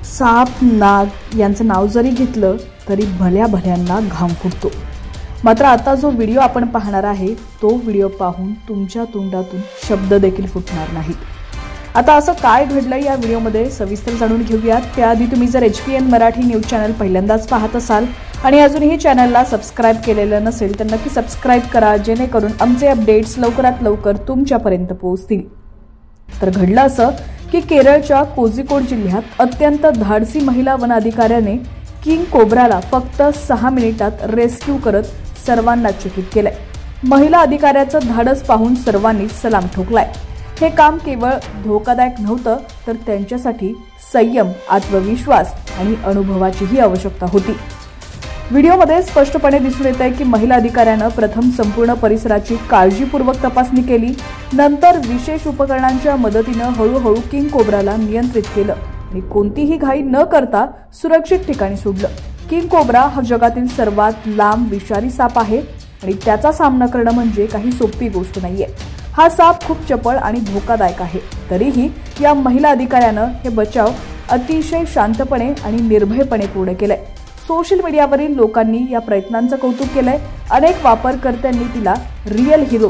साप, नाग यांचं नाव जरी घेतलं तरी भल्या भल्यांना घाम फुटतो। मात्र आता जो व्हिडिओ आपण पाहणार आहे तो व्हिडिओ पाहून तुमच्या तोंडातून शब्द देखील फुटणार नाहीत। आता असं काय घडलं या व्हिडिओमध्ये सविस्तर जाणून घेऊयात। त्याआधी तुम्ही जर HPN मराठी न्यूज चॅनल पहिल्यांदाच पाहत असाल आणि अजूनही चॅनलला सबस्क्राइब केलेलं नसेल तर नक्की सबस्क्राइब करा, जेणेकरून आमचे अपडेट्स लवकरात लवकर तुमच्यापर्यंत पोहोचतील। तर घडलं असं की केरळच्या कोझिकोड जिल्ह्यात अत्यंत धाडसी महिला वन अधिकाऱ्याने किंग कोब्राला फक्त 6 मिनिटात रेस्क्यू करत सर्वांना चकित केलंय। महिला अधिकाऱ्याचं धाडस पाहून सर्वांनी सलाम ठोकलाय। हे काम केवळ धोकादायक नव्हतं तर त्यांच्यासाठी संयम, आत्मविश्वास आणि अनुभवाचीही आवश्यकता होती। व्हिडिओमध्ये स्पष्टपणे दिसून येत आहे की महिला अधिकाऱ्यानं प्रथम संपूर्ण परिसराची काळजीपूर्वक तपासणी केली, नंतर विशेष उपकरणांच्या मदतीनं हळूहळू किंग कोब्राला नियंत्रित केलं आणि कोणतीही घाई न करता सुरक्षित ठिकाणी सोडलं। किंग कोब्रा हा जगातील सर्वात लांब विषारी साप आहे आणि त्याचा सामना करणं म्हणजे काही सोपी गोष्ट नाहीये। हा साप खूप चपळ आणि धोकादायक आहे, तरीही या महिला अधिकाऱ्यानं हे बचाव अतिशय शांतपणे आणि निर्भयपणे पूर्ण केलंय। सोशल मीडियावरील लोकांनी या प्रयत्नांचं कौतुक केलंय। अनेक वापरकर्त्यांनी तिला रिअल हिरो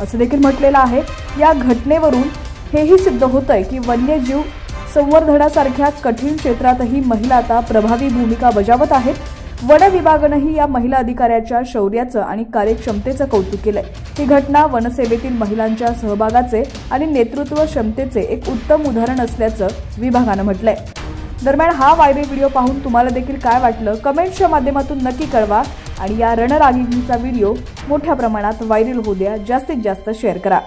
असं देखील म्हटलेलं आहे। या घटनेवरून हेही सिद्ध होतंय की वन्यजीव संवर्धनासारख्या कठीण क्षेत्रातही महिला आता प्रभावी भूमिका बजावत आहेत। वन विभागानंही या महिला अधिकाऱ्याच्या शौर्याचं आणि कार्यक्षमतेचं कौतुक केलंय। ही घटना वनसेवेतील महिलांच्या सहभागाचे आणि नेतृत्व क्षमतेचे एक उत्तम उदाहरण असल्याचं विभागानं म्हटलंय। दरम्यान हा व्हायरल व्हिडिओ पाहून तुम्हाला देखील काय वाटलं कमेंट्सच्या माध्यमातून नक्की कळवा आणि या रणरागिणीचा व्हिडिओ मोठ्या प्रमाणात व्हायरल होऊ द्या, जास्तीत जास्त शेअर करा।